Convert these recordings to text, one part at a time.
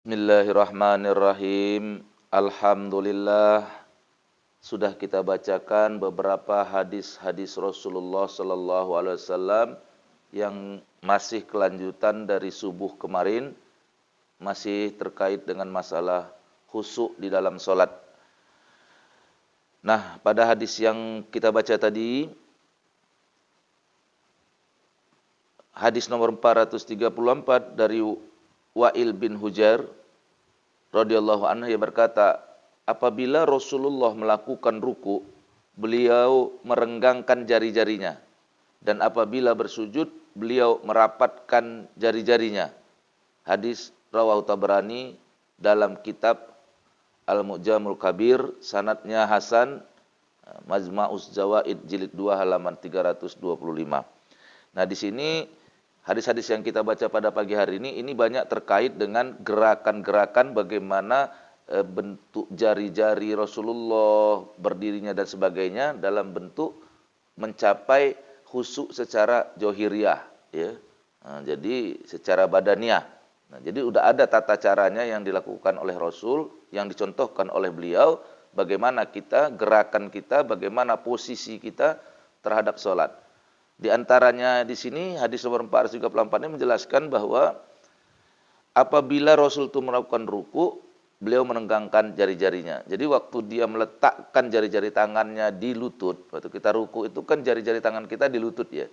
Bismillahirrahmanirrahim. Alhamdulillah, sudah kita bacakan beberapa hadis-hadis Rasulullah Sallallahu Alaihi Wasallam yang masih kelanjutan dari subuh kemarin, masih terkait dengan masalah khusyuk di dalam sholat. Nah, pada hadis yang kita baca tadi, hadis nomor 434 dari Wa'il bin Hujar radhiyallahu anhu, ia berkata, apabila Rasulullah melakukan ruku, beliau merenggangkan jari-jarinya, dan apabila bersujud, beliau merapatkan jari-jarinya. Hadis rawahu Tabrani dalam kitab Al-Mu'jamul Kabir, sanadnya hasan, Majma'uz Zawaid jilid 2 halaman 325. Nah, di sini hadis-hadis yang kita baca pada pagi hari ini banyak terkait dengan gerakan-gerakan bagaimana bentuk jari-jari Rasulullah, berdirinya dan sebagainya dalam bentuk mencapai khusyuk secara johiriyah, ya. Nah, jadi secara badaniah. Nah, jadi udah ada tata caranya yang dilakukan oleh Rasul, yang dicontohkan oleh beliau, bagaimana kita, gerakan kita, bagaimana posisi kita terhadap sholat. Di antaranya di sini hadis nomor 434 ini menjelaskan bahwa apabila Rasul itu melakukan ruku, beliau merenggangkan jari-jarinya. Jadi waktu dia meletakkan jari-jari tangannya di lutut, waktu kita ruku itu kan jari-jari tangan kita di lutut ya.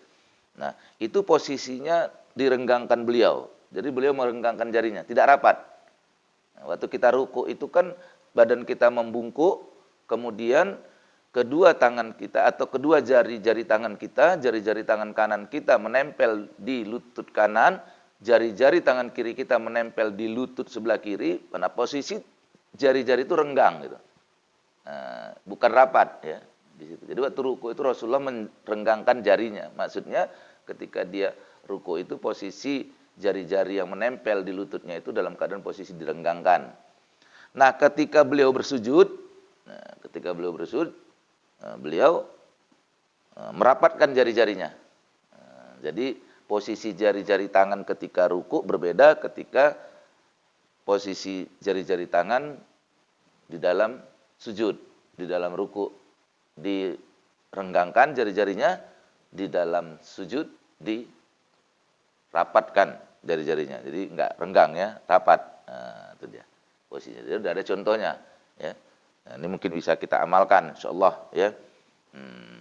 Nah, itu posisinya direnggangkan beliau. Jadi beliau merenggangkan jarinya, tidak rapat. Nah, waktu kita ruku itu kan badan kita membungkuk, kemudian kedua tangan kita atau kedua jari-jari tangan kita, jari-jari tangan kanan kita menempel di lutut kanan, jari-jari tangan kiri kita menempel di lutut sebelah kiri, pada posisi jari-jari itu renggang gitu. Nah, bukan rapat ya di situ. Jadi waktu ruku itu Rasulullah merenggangkan jarinya. Maksudnya ketika dia ruku itu posisi jari-jari yang menempel di lututnya itu dalam keadaan posisi direnggangkan. Nah, ketika beliau bersujud, beliau merapatkan jari-jarinya. Jadi posisi jari-jari tangan ketika ruku berbeda ketika posisi jari-jari tangan di dalam sujud. Di dalam ruku direnggangkan jari-jarinya, di dalam sujud dirapatkan jari-jarinya. Jadi enggak renggang ya, rapat. Nah, itu dia posisinya. Jadi sudah ada contohnya ya. Nah, ini mungkin bisa kita amalkan insyaallah ya.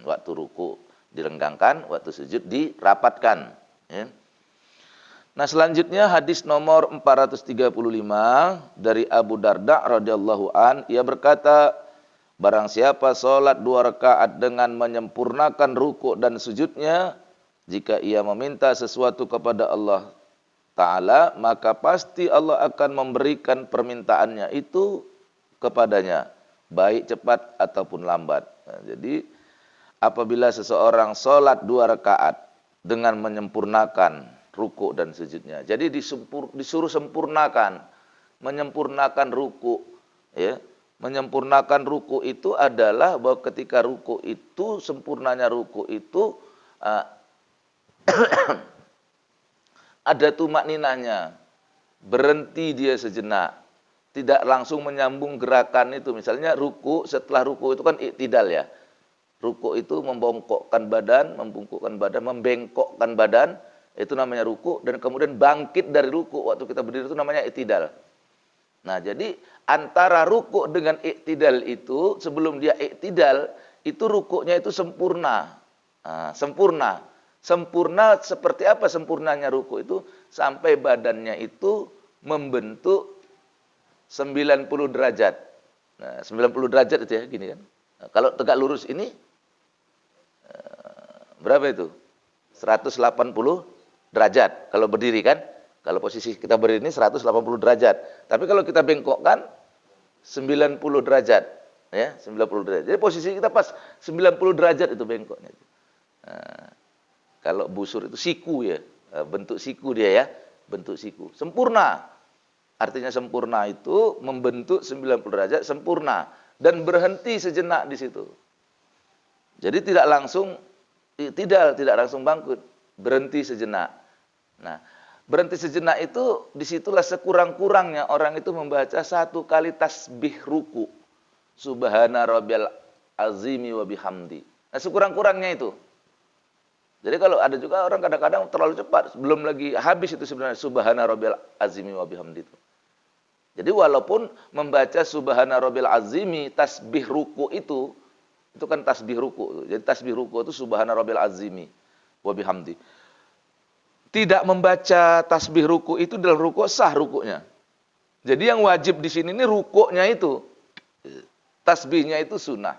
Waktu ruku direnggangkan, waktu sujud dirapatkan ya. Nah, selanjutnya hadis nomor 435 dari Abu Darda radhiyallahu an, ia berkata, barang siapa salat 2 rakaat dengan menyempurnakan ruku dan sujudnya, jika ia meminta sesuatu kepada Allah Ta'ala, maka pasti Allah akan memberikan permintaannya itu kepadanya, baik cepat ataupun lambat. Nah, jadi apabila seseorang sholat 2 rakaat dengan menyempurnakan ruku dan sujudnya, jadi disuruh sempurnakan, menyempurnakan ruku ya. Menyempurnakan ruku itu adalah bahwa ketika ruku itu, sempurnanya ruku itu ada tumakninahnya, berhenti dia sejenak, tidak langsung menyambung gerakan itu. Misalnya ruku, setelah ruku itu kan iktidal ya. Ruku itu membongkokkan badan, membungkukkan badan, membengkokkan badan, itu namanya ruku. Dan kemudian bangkit dari ruku waktu kita berdiri itu namanya iktidal. Nah, jadi antara ruku dengan iktidal itu, sebelum dia iktidal, itu rukunya itu sempurna. Nah, sempurna seperti apa sempurnanya ruku itu? Sampai badannya itu membentuk 90 derajat. Nah, 90 derajat itu ya, gini kan. Nah, kalau tegak lurus ini berapa itu? 180 derajat kalau berdiri kan. Kalau posisi kita berdiri ini 180 derajat. Tapi kalau kita bengkokkan 90 derajat, ya, 90 derajat. Jadi posisi kita pas 90 derajat itu bengkoknya. Nah, kalau busur itu siku ya, bentuk siku dia ya, bentuk siku. Sempurna. Artinya sempurna itu membentuk 90 derajat sempurna dan berhenti sejenak di situ. Jadi tidak langsung langsung bangkit, berhenti sejenak. Nah, Berhenti sejenak itu disitulah sekurang-kurangnya orang itu membaca 1 kali tasbih ruku. Subhana rabbiyal azimi wa bihamdi. Nah, sekurang-kurangnya itu. Jadi kalau ada juga orang kadang-kadang terlalu cepat, belum lagi habis itu sebenarnya subhana rabbiyal azimi wa bihamdi itu. Jadi walaupun membaca subhana rabbiyal azimi tasbih ruku itu kan tasbih ruku. Jadi tasbih ruku itu subhana rabbiyal azimi wa bihamdi. Tidak membaca tasbih ruku itu dalam ruku sah rukunya. Jadi yang wajib di sini ini rukuknya itu. Tasbihnya itu sunnah.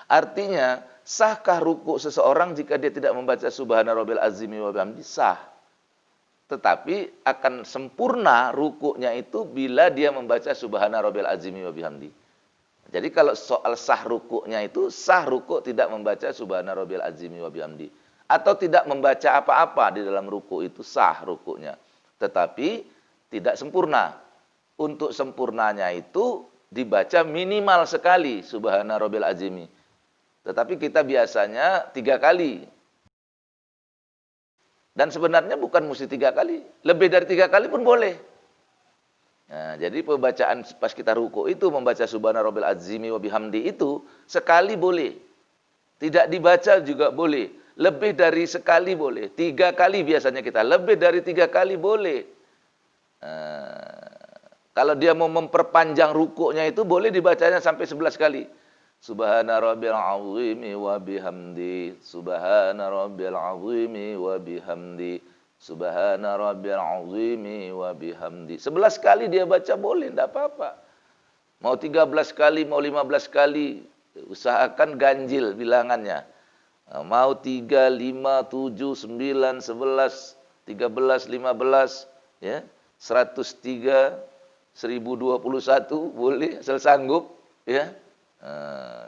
Artinya, sahkah ruku seseorang jika dia tidak membaca subhana rabbil azimi wa bihamdi? Sah. Tetapi akan sempurna rukuknya itu bila dia membaca subhana rabbil azimi wa bihamdi. Jadi kalau soal sah rukuknya itu, sah rukuk tidak membaca subhana rabbil azimi wa bihamdi. Atau tidak membaca apa-apa di dalam ruku itu sah rukuknya. Tetapi tidak sempurna. Untuk sempurnanya itu dibaca minimal sekali subhana rabbil azimi. Tetapi kita biasanya 3 kali. Dan sebenarnya bukan mesti 3 kali. Lebih dari 3 kali pun boleh. Nah, jadi pembacaan pas kita ruku itu membaca subhana rabbil azimi wa bihamdi itu sekali boleh. Tidak dibaca juga boleh. Lebih dari sekali boleh. 3 kali biasanya kita. Lebih dari 3 kali boleh. Kalau dia mau memperpanjang rukuknya itu boleh dibacanya sampai 11 kali. Subhana rabbil azimi wa bihamdi. Subhana rabbil azimi wa bihamdi. Subhana rabbil azimi wa bihamdi. 11 kali dia baca boleh, tidak apa-apa. Mau 13 kali, mau 15 kali, usahakan ganjil bilangannya. Mau 3, 5, 7, 9, 11, 13, 15, ya, 103, 1021 boleh asal sanggup, ya.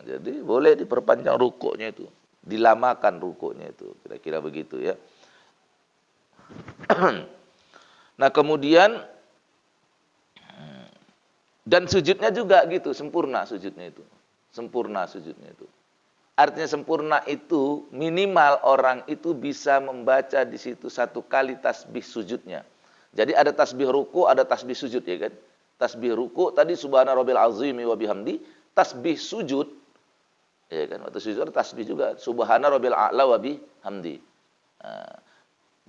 Jadi boleh diperpanjang rukuknya itu, dilamakan rukuknya itu, kira-kira begitu ya. Nah kemudian dan sujudnya juga gitu, sempurna sujudnya itu, sempurna sujudnya itu. Artinya sempurna itu minimal orang itu bisa membaca di situ 1 kali tasbih sujudnya. Jadi ada tasbih ruku, ada tasbih sujud ya kan. Tasbih ruku tadi subhana rabbil azimi wa bihamdi, tasbih sujud ya kan, waktu sujud ada tasbih juga subhana rabbil a'la wa bihamdi.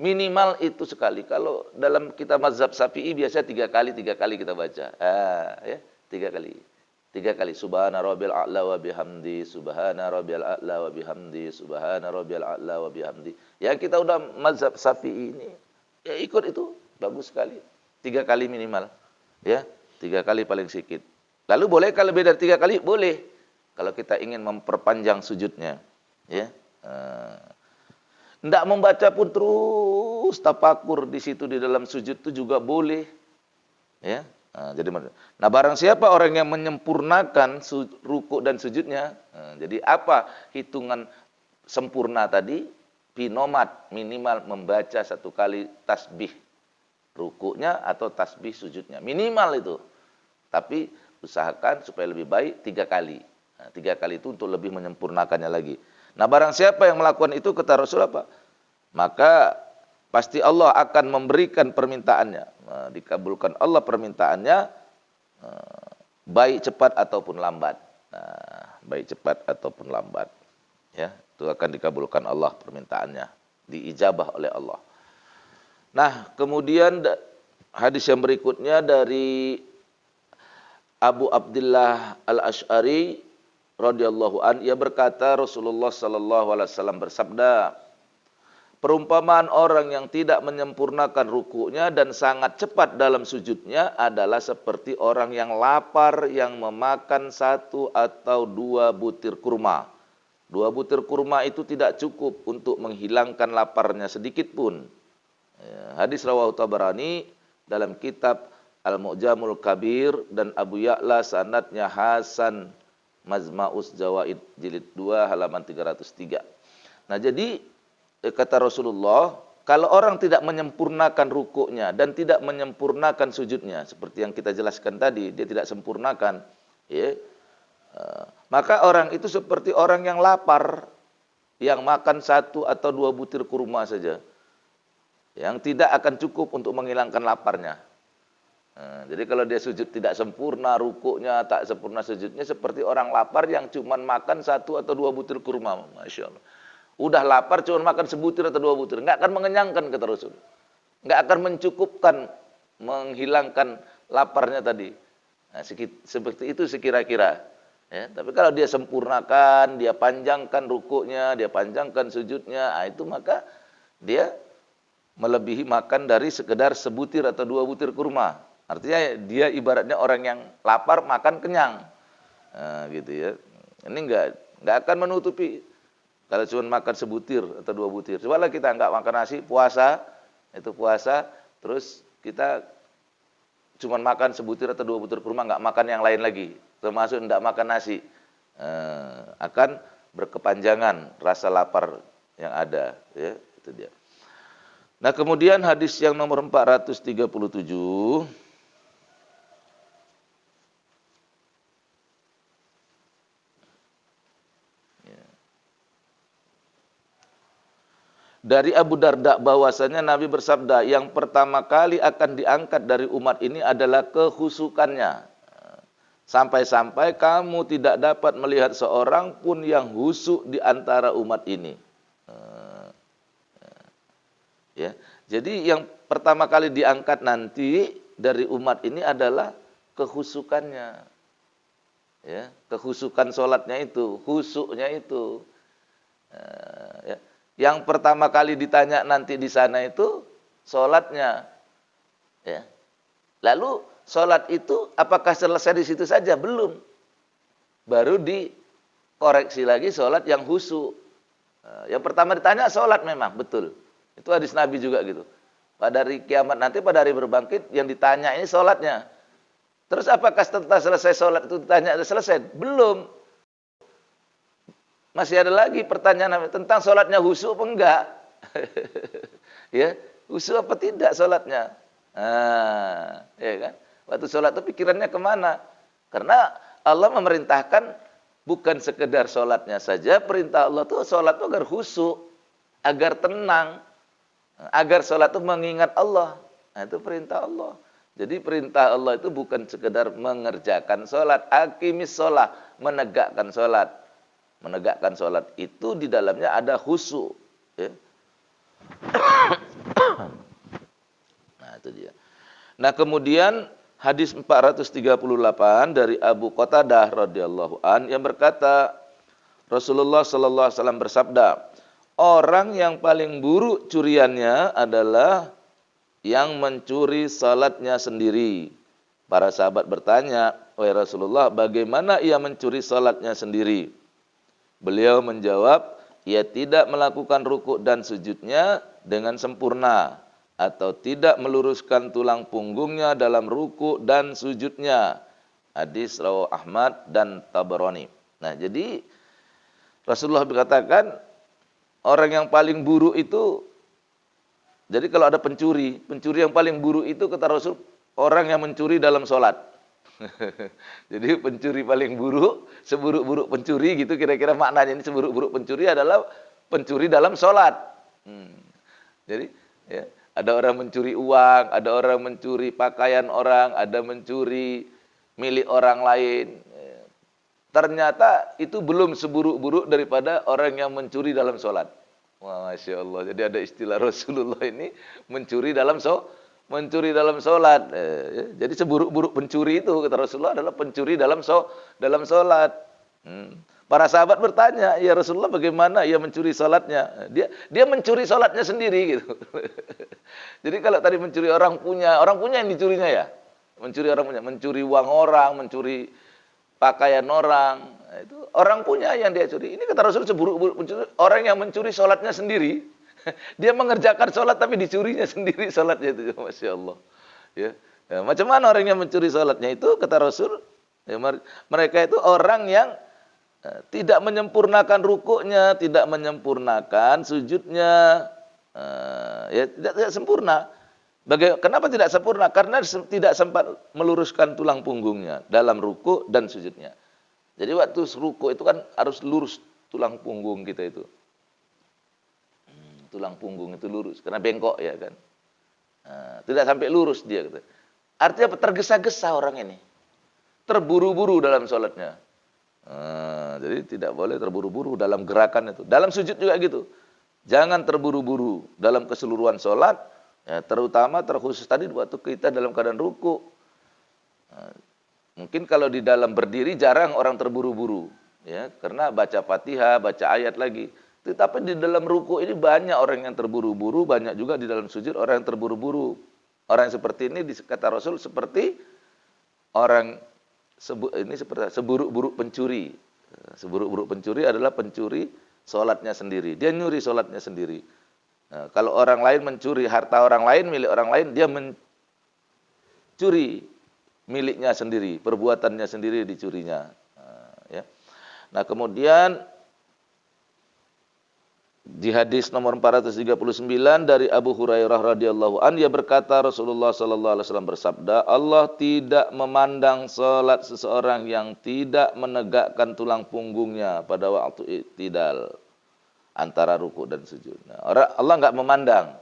Minimal itu sekali. Kalau dalam kita mazhab Syafi'i biasanya 3 kali kita baca. Ya, 3 kali. 3 kali subhana rabbil a'la wa bihamdi, subhana rabbil a'la wa bihamdi, subhana rabbil a'la wa bihamdi. Ya kita udah mazhab Syafi'i ini ya ikut itu, bagus sekali. 3 kali minimal. Ya, 3 kali paling sedikit. Lalu boleh kalau lebih dari 3 kali boleh. Kalau kita ingin memperpanjang sujudnya, ya. Tidak membaca pun terus tafakur di situ di dalam sujud itu juga boleh. Ya. Jadi barang siapa orang yang menyempurnakan ruku dan sujudnya, jadi apa hitungan sempurna tadi? Pinomat minimal membaca 1 kali tasbih rukunya atau tasbih sujudnya. Minimal itu. Tapi usahakan supaya lebih baik 3 kali. 3 kali itu untuk lebih menyempurnakannya lagi. Nah barang siapa yang melakukan itu kata Rasul apa? Maka pasti Allah akan memberikan permintaannya. Dikabulkan Allah permintaannya baik cepat ataupun lambat. Baik cepat ataupun lambat. Ya, itu akan dikabulkan Allah permintaannya. Diijabah oleh Allah. Nah kemudian hadis yang berikutnya dari Abu Abdullah Al-Asy'ari radhiyallahu an, ia berkata Rasulullah sallallahu alaihi wasallam bersabda, perumpamaan orang yang tidak menyempurnakan rukuknya dan sangat cepat dalam sujudnya adalah seperti orang yang lapar yang memakan 1 atau 2 butir kurma. 2 butir kurma itu tidak cukup untuk menghilangkan laparnya sedikit pun. Hadis rawahu Tabarani dalam kitab Al-Mu'jamul Kabir dan Abu Ya'la sanadnya hasan, Majma'us Zawaid jilid 2 halaman 303. Nah jadi kata Rasulullah, kalau orang tidak menyempurnakan rukuknya dan tidak menyempurnakan sujudnya, seperti yang kita jelaskan tadi, dia tidak sempurnakan, ya, maka orang itu seperti orang yang lapar, yang makan 1 atau 2 butir kurma saja. yang tidak akan cukup untuk menghilangkan laparnya. Jadi kalau dia sujud tidak sempurna, rukuknya tak sempurna sujudnya, seperti orang lapar yang cuma makan 1 atau 2 butir kurma. Masya Allah. Udah lapar cuma makan sebutir atau 2 butir, nggak akan mengenyangkan kata Rasul. Nggak akan mencukupkan, menghilangkan laparnya tadi. Nah, seperti itu sekira-kira. Ya, tapi kalau dia sempurnakan, dia panjangkan rukuknya, dia panjangkan sujudnya, itu maka dia melebihi makan dari sekedar sebutir atau 2 butir kurma. Artinya dia ibaratnya orang yang lapar makan kenyang. Nah, gitu ya. Ini enggak akan menutupi kalau cuma makan sebutir atau 2 butir. Cobalah kita enggak makan nasi, puasa, terus kita cuma makan sebutir atau 2 butir kurma, enggak makan yang lain lagi. Termasuk enggak makan nasi. Akan berkepanjangan rasa lapar yang ada, ya, itu dia. Nah, kemudian hadis yang nomor 437 dari Abu Darda bahwasanya Nabi bersabda, yang pertama kali akan diangkat dari umat ini adalah kehusukannya. Sampai-sampai kamu tidak dapat melihat seorang pun yang husuk di antara umat ini. Ya. Jadi yang pertama kali diangkat nanti dari umat ini adalah kehusukannya. Ya, kehusukan sholatnya itu, husuknya itu. Ya. Yang pertama kali ditanya nanti di sana itu sholatnya. Ya. Lalu sholat itu apakah selesai di situ saja? Belum. Baru dikoreksi lagi sholat yang husuk. Yang pertama ditanya sholat memang, betul. Itu hadis Nabi juga gitu. Pada hari kiamat nanti, pada hari berbangkit, yang ditanya ini sholatnya. Terus apakah setelah selesai sholat itu ditanya selesai? Belum. Masih ada lagi pertanyaan tentang sholatnya husuk apa enggak? Ya, husuk apa tidak sholatnya? Ya kan? Waktu sholat itu pikirannya kemana? Karena Allah memerintahkan bukan sekedar sholatnya saja, perintah Allah itu sholat itu agar husuk, agar tenang, agar sholat itu mengingat Allah. Nah, itu perintah Allah. Jadi perintah Allah itu bukan sekedar mengerjakan sholat, aqimis sholat, menegakkan sholat. Menegakkan sholat itu di dalamnya ada khusyuk. Ya. Nah, itu dia. Nah, kemudian hadis 438 dari Abu Qatadah radhiyallahu an yang berkata, Rasulullah sallallahu alaihi wasallam bersabda, orang yang paling buruk curiannya adalah yang mencuri salatnya sendiri. Para sahabat bertanya, wahai Rasulullah, bagaimana ia mencuri salatnya sendiri? Beliau menjawab, ia tidak melakukan rukuk dan sujudnya dengan sempurna, atau tidak meluruskan tulang punggungnya dalam rukuk dan sujudnya. Hadis rawahu Ahmad dan Tabarani. Nah, jadi Rasulullah berkatakan, orang yang paling buruk itu, jadi kalau ada pencuri yang paling buruk itu kata Rasul, orang yang mencuri dalam sholat. Jadi pencuri paling buruk, seburuk-buruk pencuri gitu kira-kira maknanya. Ini seburuk-buruk pencuri adalah pencuri dalam sholat. Jadi ya, ada orang mencuri uang, ada orang mencuri pakaian orang, ada mencuri milik orang lain. Ternyata itu belum seburuk-buruk daripada orang yang mencuri dalam sholat. Wah, Masya Allah. Jadi ada istilah Rasulullah ini mencuri dalam sholat. Jadi seburuk-buruk pencuri itu kata Rasulullah adalah pencuri dalam sholat. Para sahabat bertanya, ya Rasulullah bagaimana ia mencuri sholatnya? Dia mencuri sholatnya sendiri gitu. Jadi kalau tadi mencuri orang punya yang dicurinya ya. Mencuri orang punya, mencuri uang orang, mencuri pakaian orang, itu orang punya yang dia curi. Ini kata Rasul seburuk-buruk pencuri, orang yang mencuri sholatnya sendiri. Dia mengerjakan sholat tapi dicurinya sendiri sholatnya itu, Masya Allah. Ya. Ya, macam mana orang yang mencuri sholatnya itu, kata Rasul, ya, mereka itu orang yang tidak menyempurnakan rukuknya, tidak menyempurnakan sujudnya, ya tidak sempurna. Kenapa tidak sempurna? Karena tidak sempat meluruskan tulang punggungnya dalam ruku dan sujudnya. Jadi waktu ruku itu kan harus lurus tulang punggung kita itu. Tulang punggung itu lurus, karena bengkok ya kan. Tidak sampai lurus dia. Gitu. Artinya apa? Tergesa-gesa orang ini. Terburu-buru dalam sholatnya. Jadi tidak boleh terburu-buru dalam gerakan itu. Dalam sujud juga gitu. Jangan terburu-buru dalam keseluruhan sholat. Ya, terutama terkhusus tadi waktu kita dalam keadaan ruku. Mungkin kalau di dalam berdiri jarang orang terburu-buru. Ya, karena baca Fatihah, baca ayat lagi. Tetapi di dalam ruku ini banyak orang yang terburu-buru. Banyak juga di dalam sujud orang yang terburu-buru. Orang yang seperti ini kata Rasul seperti orang ini seperti seburuk-buruk pencuri. Seburuk-buruk pencuri adalah pencuri sholatnya sendiri. Dia nyuri sholatnya sendiri. Nah, kalau orang lain mencuri harta orang lain, milik orang lain, dia mencuri miliknya sendiri, perbuatannya sendiri dicurinya. Nah kemudian di hadis nomor 439 dari Abu Hurairah radhiyallahu an, dia berkata Rasulullah sallallahu alaihi wasallam bersabda, Allah tidak memandang salat seseorang yang tidak menegakkan tulang punggungnya pada waktu i'tidal antara ruku dan sujud. Nah, Allah enggak memandang.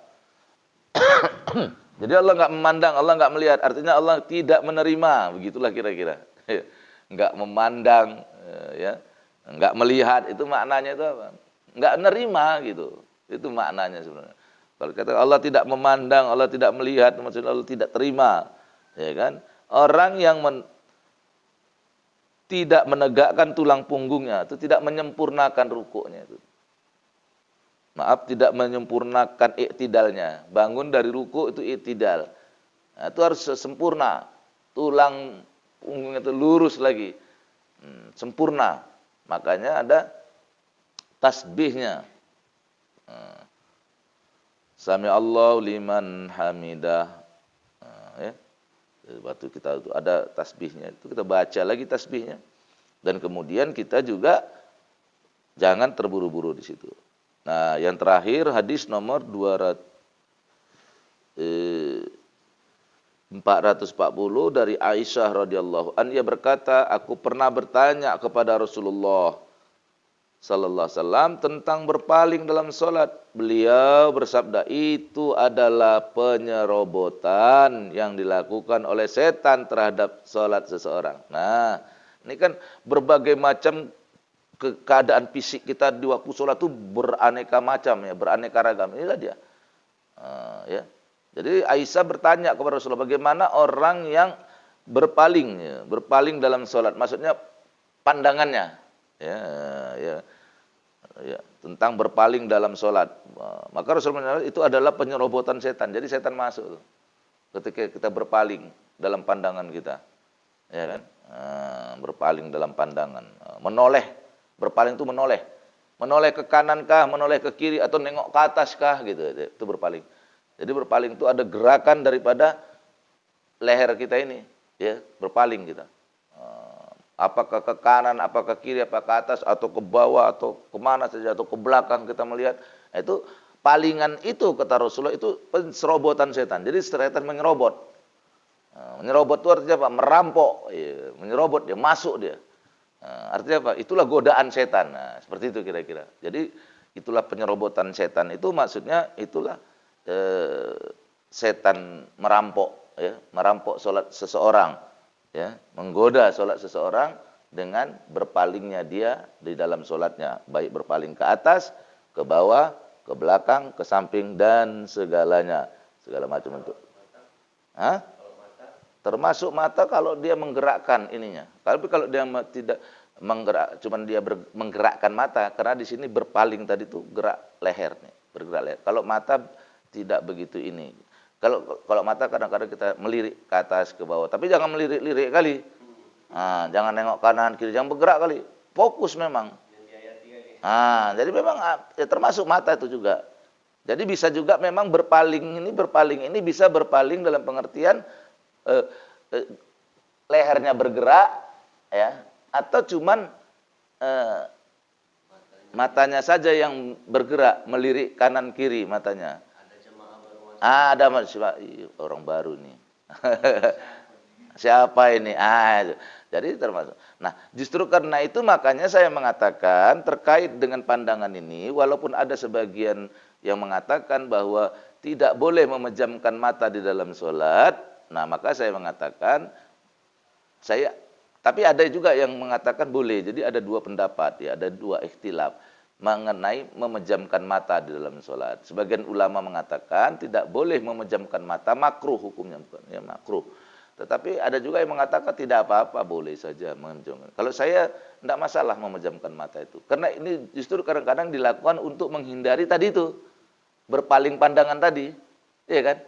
Jadi Allah enggak memandang, Allah enggak melihat, artinya Allah tidak menerima, begitulah kira-kira. Enggak memandang, ya, enggak melihat, itu maknanya itu apa? Enggak nerima gitu. Itu maknanya sebenarnya. Kalau kata Allah tidak memandang, Allah tidak melihat, maksudnya Allah tidak terima, ya kan? Orang yang tidak menegakkan tulang punggungnya, itu tidak menyempurnakan rukuknya itu. Maaf, tidak menyempurnakan i'tidalnya. Bangun dari ruku itu i'tidal. Nah, itu harus sempurna. Tulang punggungnya itu lurus lagi. Sempurna. Makanya ada tasbihnya. Sami Allahu liman hamidah. Ya. Waktu kita itu ada tasbihnya, itu kita baca lagi tasbihnya. Dan kemudian kita juga jangan terburu-buru di situ. Nah, yang terakhir hadis nomor 440 dari Aisyah radhiyallahu anha, ia berkata, aku pernah bertanya kepada Rasulullah sallallahu alaihi wasallam tentang berpaling dalam salat. Beliau bersabda, itu adalah penyerobotan yang dilakukan oleh setan terhadap salat seseorang. Nah, ini kan berbagai macam keadaan fisik kita di waktu sholat itu beraneka macam ya, beraneka ragam. Inilah dia. Ya. Jadi Aisyah bertanya kepada Rasulullah, bagaimana orang yang berpaling, ya, berpaling dalam sholat, maksudnya pandangannya, ya, tentang berpaling dalam sholat. Maka Rasulullah itu adalah penyerobotan setan. Jadi setan masuk ketika kita berpaling dalam pandangan kita, ya kan? Berpaling dalam pandangan, menoleh. Berpaling itu menoleh. Menoleh ke kanan kah, menoleh ke kiri, atau nengok ke atas kah, gitu. Itu berpaling. Jadi berpaling itu ada gerakan daripada leher kita ini, ya, berpaling kita. Apakah ke kanan, apakah ke kiri, apakah ke atas, atau ke bawah, atau kemana saja, atau ke belakang kita melihat. Itu palingan itu, kata Rasulullah, itu penyerobotan setan. Jadi setan menyerobot. Menyerobot itu artinya apa? Merampok. Ya, menyerobot, dia masuk dia. Artinya apa? Itulah godaan setan. Nah, seperti itu kira-kira. Jadi itulah penyerobotan setan. Itu maksudnya itulah setan merampok, ya, merampok sholat seseorang, ya, menggoda sholat seseorang dengan berpalingnya dia di dalam sholatnya, baik berpaling ke atas, ke bawah, ke belakang, ke samping dan segalanya, segala macam bentuk. Hah? Termasuk mata kalau dia menggerakkan ininya. Tapi kalau dia tidak menggerak, cuman dia menggerakkan mata, karena di sini berpaling tadi itu gerak leher nih, bergerak leher. Kalau mata tidak begitu ini. Kalau mata kadang-kadang kita melirik ke atas ke bawah, tapi jangan melirik-lirik kali. Nah, jangan nengok kanan kiri, jangan bergerak kali. Fokus memang. Nah, jadi memang ya, termasuk mata itu juga. Jadi bisa juga memang berpaling ini bisa berpaling dalam pengertian lehernya bergerak, ya, atau cuman matanya saja yang bergerak, melirik kanan kiri matanya. Ada orang baru nih. Siapa ini? Jadi termasuk. Nah, justru karena itu makanya saya mengatakan terkait dengan pandangan ini, walaupun ada sebagian yang mengatakan bahwa tidak boleh memejamkan mata di dalam sholat, nah maka saya mengatakan, tapi ada juga yang mengatakan boleh. Jadi ada dua pendapat, ya, ada dua ikhtilaf mengenai memejamkan mata di dalam sholat. Sebagian ulama mengatakan tidak boleh memejamkan mata, makruh hukumnya, bukan ya makruh. Tetapi ada juga yang mengatakan tidak apa-apa, boleh saja memejamkan. Kalau saya tidak masalah memejamkan mata itu, karena ini justru kadang-kadang dilakukan untuk menghindari tadi itu berpaling pandangan tadi, ya kan?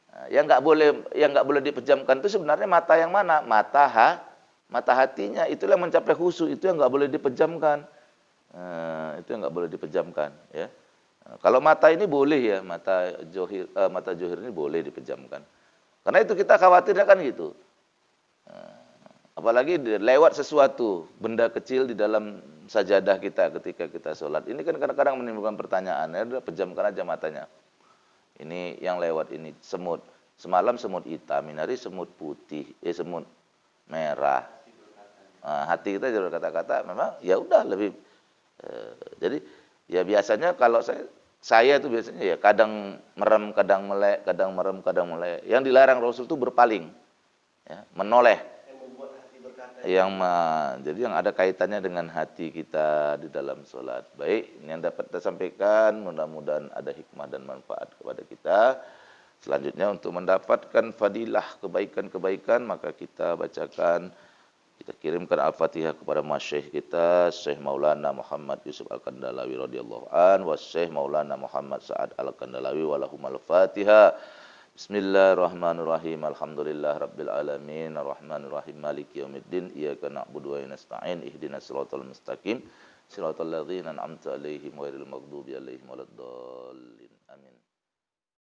Nah, yang nggak boleh dipejamkan itu sebenarnya mata yang mana? Mata hatinya, itulah yang mencapai khusyuk, itu yang nggak boleh dipejamkan. Itu yang nggak boleh dipejamkan, ya. Kalau mata ini boleh ya, mata johir ini boleh dipejamkan. Karena itu kita khawatirnya kan gitu. Apalagi lewat sesuatu, benda kecil di dalam sajadah kita ketika kita sholat. Ini kan kadang-kadang menimbulkan pertanyaan, ya udah pejamkan aja matanya. Ini yang lewat ini, semut. Semalam semut hitam, ini hari semut putih, semut merah. Hati kita jadi kata-kata, memang ya udah lebih. Jadi ya biasanya kalau saya tuh biasanya ya kadang merem, kadang melek, kadang merem, kadang melek. Yang dilarang Rasul itu berpaling, ya, menoleh. Yang membuat hati berkata. Jadi yang ada kaitannya dengan hati kita di dalam sholat. Baik, ini yang dapat kita sampaikan. Mudah-mudahan ada hikmah dan manfaat kepada kita. Selanjutnya untuk mendapatkan fadilah kebaikan-kebaikan, maka kita bacakan, kita kirimkan Al-Fatihah kepada Masyaikh kita, Syekh Maulana Muhammad Yusuf Al-Kandalawi radhiyallahu an, wa Syekh Maulana Muhammad Sa'ad Al-Kandalawi wa lahumal Fatihah. Bismillahirrahmanirrahim. Alhamdulillah rabbil alamin, arrahmanirrahim, maliki yaumiddin, iyyaka na'budu wa nasta'in, ihdinas siratal mustaqim, siratal ladzina an'amta 'alaihim ghairil maghdubi 'alaihim waladdallin.